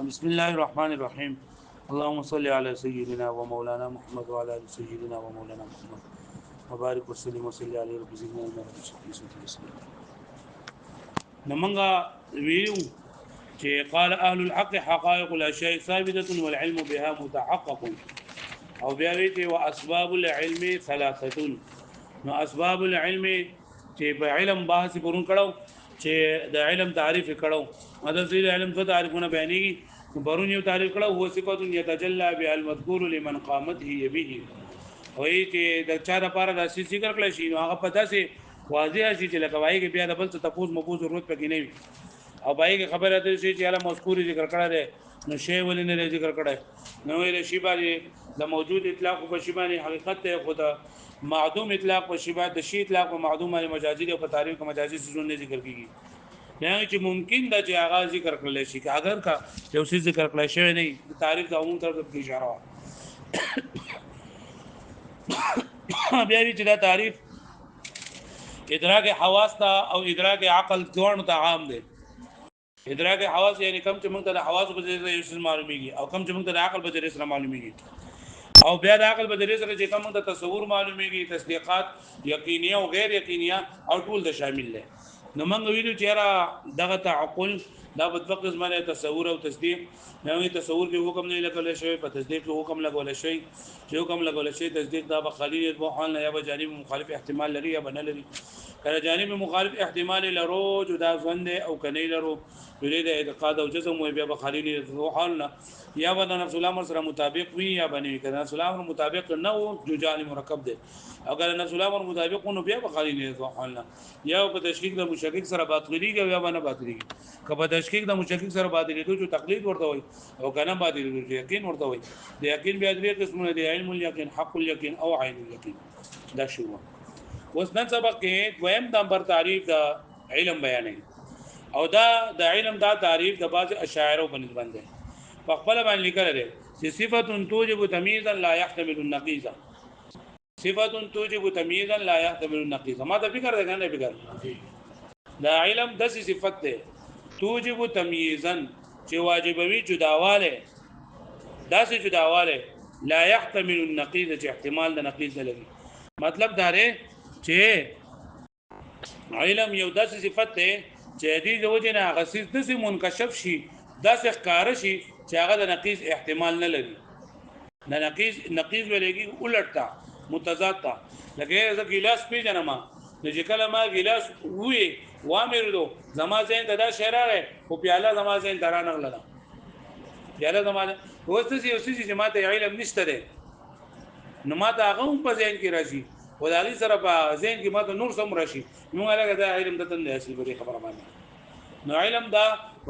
بسم الله الرحمن الرحيم. اللهم صل على سيدنا ومولانا محمد وعلى ال سيدنا ومولانا محمد وبارك وسلم وصلي عليه رب زدنا علما رب اشرح لي صدري ويسر لي امري. نمنګه ویو چې قال اهل الحق حقائق الاشياء ثابته والعلم بها متحقق، او بیا وی چې واسباب العلم ثلاثه. نو اسباب العلم چې په علم بحث پرون کړو چې د علم تعریف کړو، مدد دې علم څه تعریفونه بیانېږي. پرون یو تعریف کړو هو صفات يتجلى بها المذكور لمن قامته به، وایي چې د چا لپاره د اساس ذکر کړل شي نو هغه پتا سي واضح شي چې لکه وایي کې بیا د بل څه تفوز مفوز ضرورت پکې نه وي، او وایي کې خبره ده چې علم مذکور ذکر کړه ده نو شی ولې نه ذکر کړه، نو ویل شي باندې د موجود اطلاق په شی باندې حقیقت ته خدا معدوم اطلاق په شی باندې د شی اطلاق په معدوم باندې مجازي او په تعریف کې مجازي څه نه ذکر کیږي. یعنی چې ممکن ده چې هغه ذکر کړل شي که اگر کا یو څه ذکر کړل شي نه تعریف د عموم طرف کې اشاره وا بیا چې دا تعریف ادراک حواس ته او ادراک عقل دوه ته عام دي. ادراک حواس یعنی کم چې موږ ته د حواس په ذریعہ یو څه معلومیږي او کم چې موږ ته د عقل په ذریعہ سره معلومیږي، او بیا د عقل په ذریعہ سره چې کوم د تصور معلومیږي تصدیقات یقینیه او غیر یقینیه او ټول د شامل دي. نو موږ ویلو چې را دغه تعقل دا په دوه قسمه تصور او تصدیق. نو تصور کې حکم نه لګول شي، په تصدیق کې حکم لګول شي. چې حکم لګول شي تصدیق دا به خلیل په حال نه یا به جانب مخالف احتمال لري یا بنه لري. کله جانب مخالف احتمال لرو جدا ځوند او کني لرو ولې د اعتقاد او جزم وي بیا به خلیل حال نه یا به نفس الامر سره مطابق وي یا بنه وي. کله نفس الامر مطابق نه وو جو جانب مرکب دي، او کله نفس الامر مطابق نو بیا به خلیل حال نه یا په تشکیک د مشکک سره باطلیږي یا به نه باطلیږي. کله تشکیک د مشکک سره باطلیدو جو تقلید ورته وي او کنه باطلیدو جو یقین ورته وي. د یقین بیا درې قسمونه دي: علم الیقین، حق الیقین او عین الیقین. دا شو اوس نن سبق کې دویم نمبر تعریف د علم بیانې، او دا د علم دا تعریف د بعض اشاعره باندې باندې په خپل باندې لیکل دي چې صفه توجب تمییزا لا يحتمل النقیض. صفه توجب تمییزا لا يحتمل النقیض، ما ته فکر ده کنه فکر دا علم د صفت ده توجب تمییزا چې واجبوي جداواله، داسې جداواله لا يحتمل النقیض چې احتمال د نقیض نه لري. مطلب دا دی چې علم یو داسې صفت ده چې دې د وجه نه هغه څه داسې منکشف شي، داسې ښکار شي چې هغه د نقیض احتمال نه لري. نه نقیض ولګي الټا متضاد تا لکه زه ګلاس پیژنم نو چې کله ما ګلاس وې وامر دو زما ځین ته دا شراره او پیاله زما ځین درانه غلله پیاله زما وسته یو څه چې ماته علم نشته ده نو ماته هغه په ځین کې راځي او د علي سره په ځین کې ماته نور سم راشي نو هغه دا علم د تل اصل به خبره باندې. نو علم دا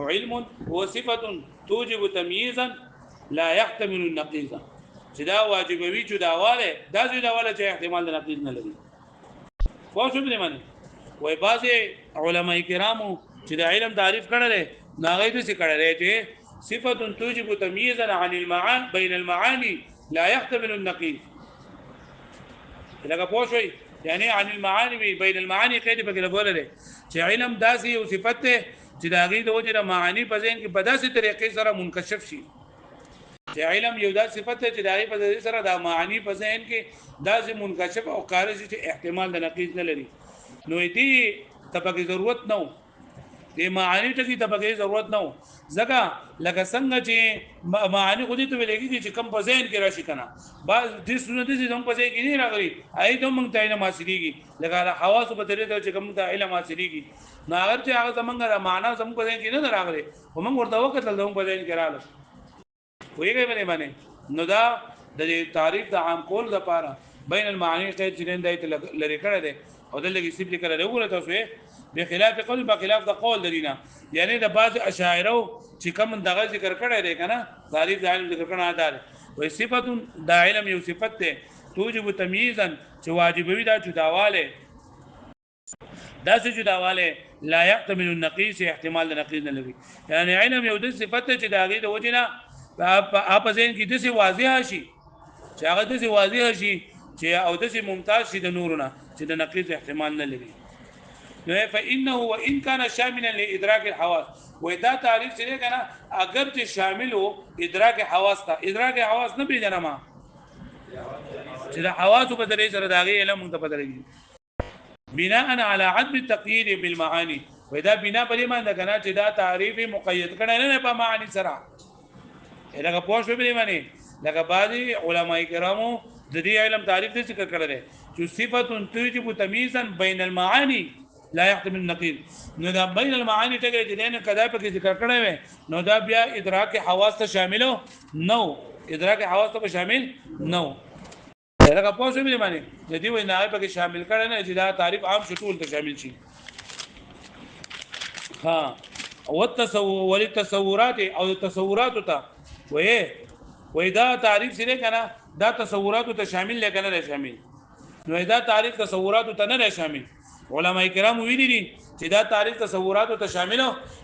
علم هو صفه توجب تمييزا لا يحتمل النقيض، چې دا واجبوي جداواله دا جداواله چې احتمال د نقیض نه لري. خو شو به معنی وای بعض علماء کرامو چې د علم تعریف کړل نه غوې د څه کړل چې صفه توجب تمييزا عن المعاني بين المعاني لا يحتمل النقيض. لکه پوښوي یعنی عن المعاني بين المعاني قید په کې لګول دي چې علم داسې یو صفت ده چې د هغې د وجې د معانی په ذهن کې په داسې طریقې سره منکشف شي چې علم یو داسې صفت ده چې د هغې په ذریعې سره د معانی په ذهن کې داسې منکشف او ښکاره شي چې احتمال د نقیض نه لري. نو دې ته پکې ضرورت نه و، دې معانی ته ته پکې ضرورت نه و، ځکه لکه څنګه چې معانی خو دې ته ویل کېږي چې کم په ذهن کې راشي که نه بعض دې څونه داسې زموږ په ذهن کې نه راغلي هغې ته موږ ته علم حاصلېږي لکه د حواسو په طریقه چې کوم ته علم حاصلېږي. نو اگر چې هغه زمونږ د معنا زموږ په ذهن کې نه راغلی خو موږ ورته وکتل زموږ په ذهن کې راغله پوهېږئ باندې. نو دا د تعریف د عام کول لپاره بین المعانی قید چې دی ته لرې کړی دی او دلته کې سیب لیکلی دی. وګوره تاسو بخلاف قول بخلاف د قول د دینه یعنی د بعض اشاعره چې کوم دغه ذکر کړی دی که نه تعریف د علم ذکر کړی دا دی وایي صفت د علم یو صفت دی توجب تمییزا چې واجبوي دا جداواله داسې جداواله لا يحتمل النقيض احتمال د نقیض نه لري. یعنی علم یو د صفت چې د هغې د وجې نه په ذهن کې داسې واضح شي چې هغه داسې واضح شي چې او داسې ممتاز شي د نورو نه چې د نقیض احتمال نه لري. فإنه وإن كان شاملا لإدراك الحواس وای دا تعریف چې کنه اگر چې شامل وو ادراک حواس ته ادراک حواس نه پیژنم چې د حواس په درې سره داغه علم ته بدلېږي بناء على عدم التقييد بالمعاني ودا بنا په دې باندې کنه چې دا تعریف مقید کړي نه په معانی سره لکه پوښتنه به معنی لکه بعضي علما کرامو د دې علم تعریف څه ذکر کړل چې صفه توجب تمييزا بين المعاني لا يحتمل النقيض نو دا بین المعانی ټکی چې دین کدا په کې ذکر کړی وي نو دا بیا ادراک حواس ته شامل نو ادراک حواس ته شامل نو لکه پوښتنه به معنی د دې وینا په کې شامل کړي نه چې دا تعریف عام شټول ته شامل شي ها او التصورات او تصورات ته وې دا تعریف سره کنه دا تصورات ته شامل لکه نه شامل نو دا تعریف تصورات ته نه شامل علماء کرام ویلي دي چې دا تعریف تصورات ته شامل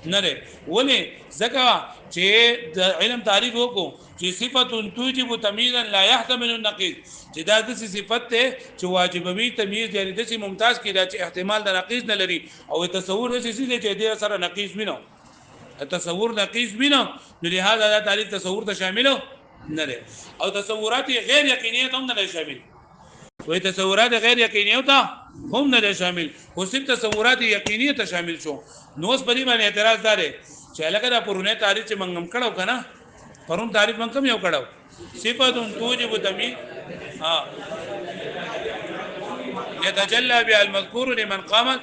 نه لري ولې ځکه چې د علم تعریف وکړو چې صفه توجب تمييزا لا يحتمل النقيض چې دا د صفت ته چې واجبوي تمیز یعنی د ممتاز کې دا چې احتمال د نقیض نه لري او تصور د څه چې د سره نقیض وینو تصور نقیض وینو نو لهدا دا تعریف تصور ته شامل نه لري او تصورات غیر یقینیه هم نه شامل وې تصورات غیر یقینیه ته هم نه شامل خو صرف تصورات یقینیه ته شامل شو نو اوس په دې باندې اعتراض دار چې لکه دا پرونه تعریف چې منګم کړو کنه پرون تعریف من کم یو کړو صفه توجب تمييز يتجلى بها المذكور لمن قامت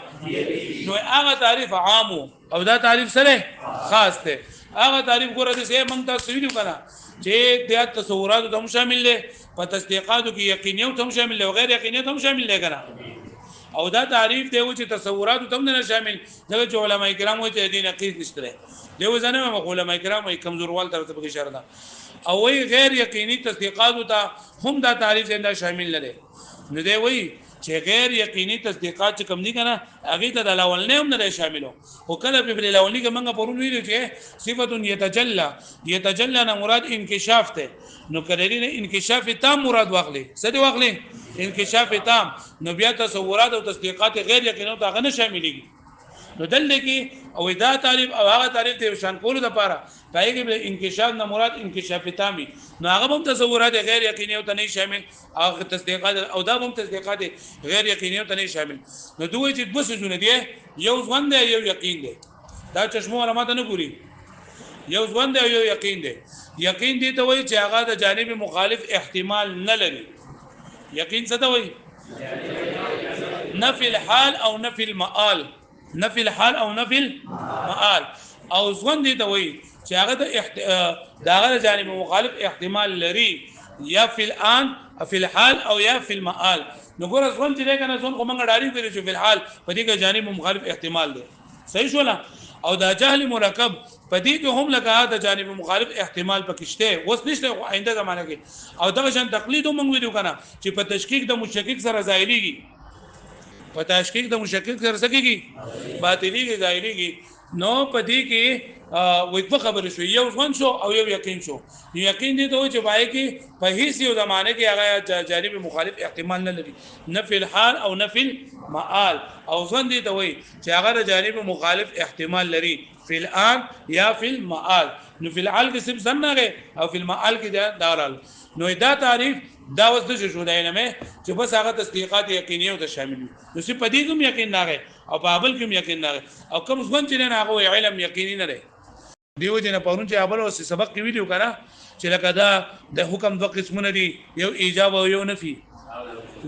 نو هغه تعریف عام او دا تعریف سره خاص ته هغه تعریف ګوره دې سه مونږ تاسو ویلو کنه چې د تصورات هم شامل دي په تصدیقاتو کې یقیني هم شامل دي او غیر یقیني هم شامل دي کنه او دا تعریف دی چې تصورات هم نه شامل دغه چې علما کرام وایي چې دین عقید نشته دی وزنه علما کرام وایي کمزوروال طرف ته اشاره ده او وی غیر یقینی تصدیقات ته هم دا تعریف زنده شامل لري نو دی وی چې غیر یقینی تصدیقات چې کم دي کنه هغه ته د الاول نه هم نه شاملو او کله په الاول کې موږ پرون ویل چې صفه یتجلى نه مراد انکشاف ته نو کړي نه انکشاف تام مراد واخلي څه دی واخلي انکشاف تام نو بیا تصورات او تصدیقات غیر یقیني ته غنه شاملېږي نو دلته کې او دا تعریف او هغه تعریف ته شان کولو د پاره پای کې انکشاف نه مراد انکشاف تامي نو هغه هم تصورات غیر یقیني او ته نه شامل او تصدیقات او دا هم تصدیقات غیر یقیني او ته نه شامل نو دوی چې دوه څه دي یو ځوان دی یو یقین دی دا چشمو علامات نه ګوري یو ځوان دی یو یقین دی یقین دی ته وایي چې هغه د جانب مخالف احتمال نه لري یقین څه ته وایي نفي الحال او نفي المآل نفي الحال او نفي المآل او ځوان دي ته وایي چې هغه د هغه جانب مخالف احتمال لري یا فی الان فی الحال او یا فی المآل نو ګور ځوان چې کنه ځوان کومه غړاری کوي چې فی الحال په دې کې جانب مخالف احتمال دی صحیح شولا او دا جهل مرکب په دې کې هم لګا د جانب مخالف احتمال پکشته اوس نشته آینده زمانه کې او دغه شان تقلید هم ویلو کنه چې په تشکیک د مشکک سره ظاهریږي په تشکیک د مشکک سره سکیږي باطلیږي ظاهریږي نو په دې کې وې خبر شو یو ځوان شو او یو یقین شو یقین دي ته چې پای کې په هیڅ یو زمانه کې هغه جانب مخالف احتمال نه لري نفي الحال او نفي المآل او ځوان دي ته وایي چې هغه جانب مخالف احتمال لري فی الان یا فی المآل نو فی الحال کې سب سنغه او فی المآل کې دارال نو دا تعریف دا وس د شو داینه مې چې بس هغه تصدیقات یقیني او ته شامل نو سی په دې کوم یقین نه او په ابل کوم یقین نه او کوم ځوان چې نه هغه علم یقیني نه لري دیو جن پرون چې ابل اوس سبق کې ویډیو کړه چې لکه دا د حکم دوه قسمونه دي یو ایجاب او یو نفي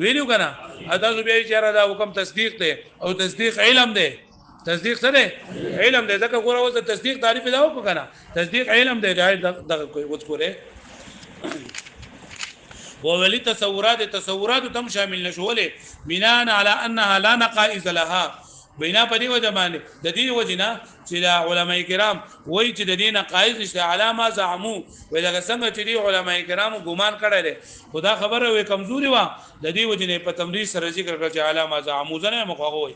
ویډیو کړه اته زه بیا چې دا حکم تصدیق دی او تصدیق علم دی تصدیق سره علم دی ځکه ګوره اوس تصدیق تعریف دا وکړه کنه تصدیق علم دی دغه کوئی وڅکوره وولي تصورات تم شامل نشوله بناء على انها لا نقائص لها بنا په دې وجه باندې د دې وجنه چې علماء کرام وایي چې د دې نقایص نشته علامه زعمو وای دا څنګه چې دې علماء کرام ګمان کړي خدا خبره وي کمزوري وا د دې وجنه په تمریض سره ذکر کړ چې علامه زعمو زنه مخوي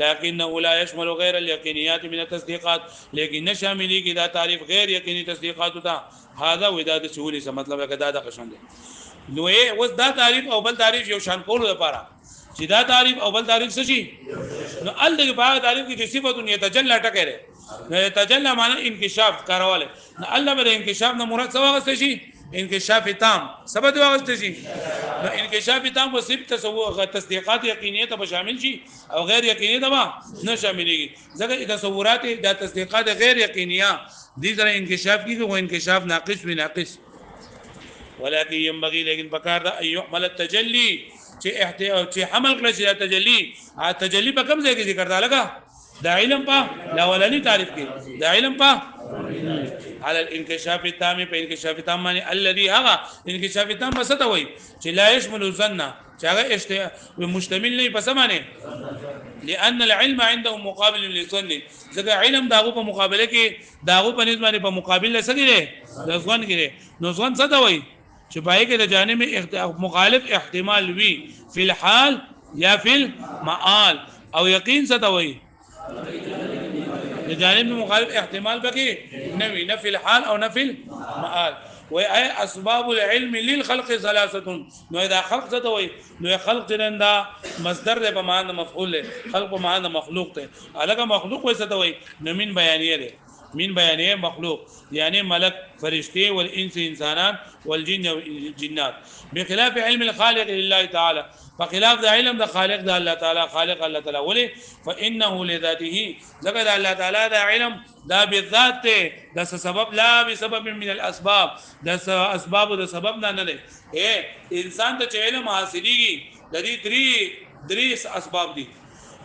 لكنه لا يشمل غير اليقينيات من التصديقات لیکن نشاملی کی دا تعریف غیر یقینی تصدیقات تا هذا وداد سهولی څه مطلب ہے دا د قشن دي نو اوس دا تعریف او بل تعریف یو شان کولو لپاره چې دا تعریف او بل تعریف څه شي نو ال دغه په تعریف کې چې صفه یتجلى ټکره نو یتجلى معنی انکشاف کارواله نو الله به انکشاف نه مراد څه واغسته شي انکشاف تام سبب واغسته شي نو انکشاف تام په صفت تصدیقات یقینیه ته شامل شي او غیر یقینیه ته نه شاملېږي ځکه تصورات د تصدیقات غیر یقینیه دي سره انکشاف کیږي او انکشاف ناقص وي ناقص ولكن ينبغي لیکن پکار دا يحمل التجلي چې حمل کړی چې تجلی تجلی په کوم ځای کې ذکر دا لگا دا علم په لاولنی تعریف کې دا علم په على الانكشاف التام په انکشاف تام معنی الذي هغه انکشاف تام څه ته وایي چې لا يشمل الظن چې هغه مشتمل نه په سمانه لان العلم عنده مقابل للظن ځکه علم داغه په مقابله کې داغه په نسبت باندې په مقابل لسګره د ځوان کې نو ځوان څه ته وایي چې پای کې د جانب مخالف احتمال وی فی الحال یا فی المآل او یقین څه ته وایي د جانب مخالف احتمال پکې نوی نه فی الحال او نه فی المآل و اي اسباب العلم للخلق ثلاثه نو اذا خلق څه ته وایي نو خلق جنندا مصدر به په معنی مفعول خلق په معنی مخلوق ته الګه مخلوق وایي څه ته وایي نو من بیانیه ده من بیانیه مخلوق یعنی ملک فرشتي والانس انسانان والجن والجنات بخلاف علم الخالق لله تعالى فخلاف ذا علم ذا خالق ذا الله تعالى خالق الله تعالى ولي فانه لذاته ذكر الله تعالى ذا علم ذا بالذات ذا سبب لا بسبب من الاسباب ذا اسباب ذا سبب نه نه انسان ته علم حاصلېږي د دې درې اسباب دي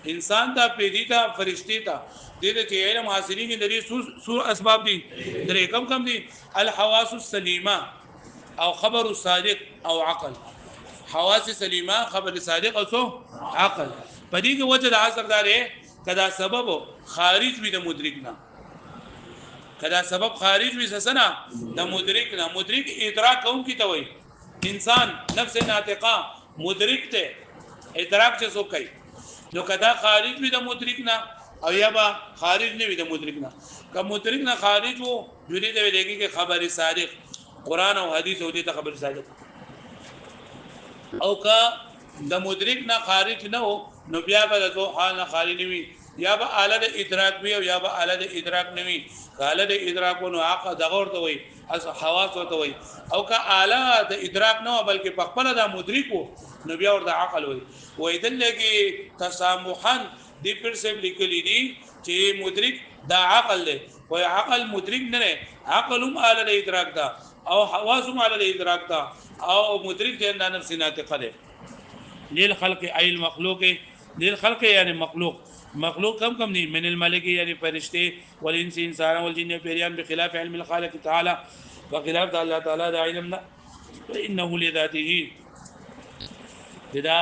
انسان ته پیدا ته فرشتي ته دې ته علم حاصلېږي د دې سو اسباب دي درې کم دي الحواس السليمه او خبر الصادق او عقل حواس سلیمه خبر صادق او سو عقل پدې کې وجه د اثر دار کدا سبب خارج وي د مدرک نه کدا سبب خارج وي سسنا د مدرک نه مدرک ادراک کوم کی ته وي انسان نفس ناطقه مدرک ته ادراک چې سو کوي نو کدا خارج وي د مدرک نه او یا با خارج نه وي د مدرک نه که مدرک نه خارج وو جوړې دی لګي کې خبر صادق قران او حديث او دې ته خبر صادق او کا د مدرک نه خارج نه وو نو بیا به د حال نه خارج نه وي یا به اعلی د ادراک وي او یا به اعلی د ادراک نه وي اعلی د ادراک نو عقل دغه ورته وي اس حواس ورته وي او کا اعلی د ادراک نه بلکې په خپل د مدرک نو بیا ورته عقل وي وې دلته تسامحا دی پر سم لیکلی دي چې مدرک دا عقل دی او عقل مدرک نه عقل هم اعلی د ادراک دا او حواس هم اعلی د ادراک دا او مدرک دې د نفس ناطقه ده للخلق ای المخلوق للخلق یعنی مخلوق کم نہیں من الملک یعنی فرشتے والانس انسان والجن پیریان بخلاف علم الخالق تعالی وخلاف الله تعالی د علمنا انه لذاته دا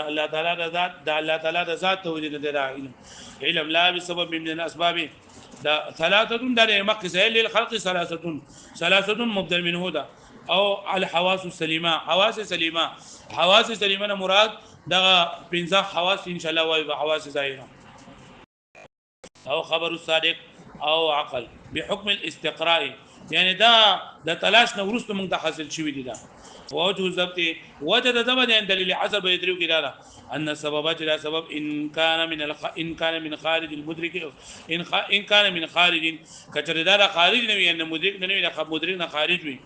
الله تعالی د ذات د الله تعالی د ذات توجید د علم لا بسبب من الاسباب دا ثلاثه د مقصد للخلق ثلاثه مبدل منه ده او الحواس السليمه حواس سليمه مراد دا پنځه حواس ان شاء الله وای حواس ظاهره او خبر الصادق او عقل بحكم الاستقراء يعني دا د تلاش نو ورستو موږ ته حاصل شوی دي دا وجه ضبط وجد ضبط عند دلیل حسب يدريو كده ان سببات لا سبب ان كان من خارج المدرك ان كان من خارج کچردار خارج نه وي ان مدرک نه وي مدرک نه خارج وي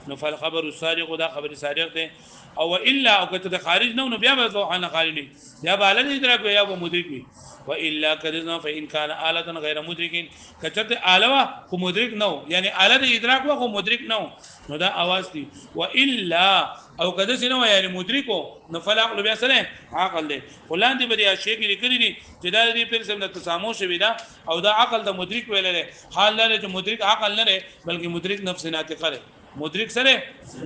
نو فالخبر الصادق دا خبر صادق ده او الا او کته خارج نو بیا به ځوانه خارج نه یا به علل ادراک یا به مدرک وي والا كذا فان كان آلة غير مدرك کته علاوه کو مدرک نو یعنی آلة ادراک و کو مدرک نو دا आवाज دي والا او کده سينو یعنی مدرکو نو فلاق بیا سره عقل ده ولان دي بیا شی کې لیکلي دي چې دا دې پر سم د تسامو شوی دا او دا عقل د مدرک ویل له حال له چې مدرک عقل نه بلکې مدرک نفس ناطقه ده مدرک سره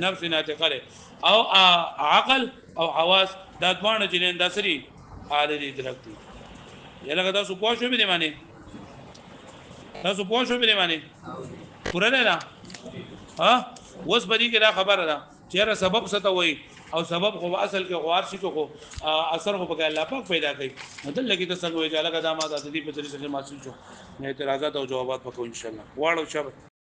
نفس ناطقه ده او عقل او حواس دا دوانه جنین داسري حال دې ادراک دي یلګه تاسو پوه شو به معنی پوره ده ها اوس بدی کې دا خبره ده چې سبب څه ته وای او سبب خو اصل کې غوار شي کو اثر خو په الله پاک پیدا کوي مدل لګي ته څنګه وای چې الګه دا ما د دې په طریقې سره محصول شو نه اعتراضات او جوابات وکړو ان شاء الله واړو شب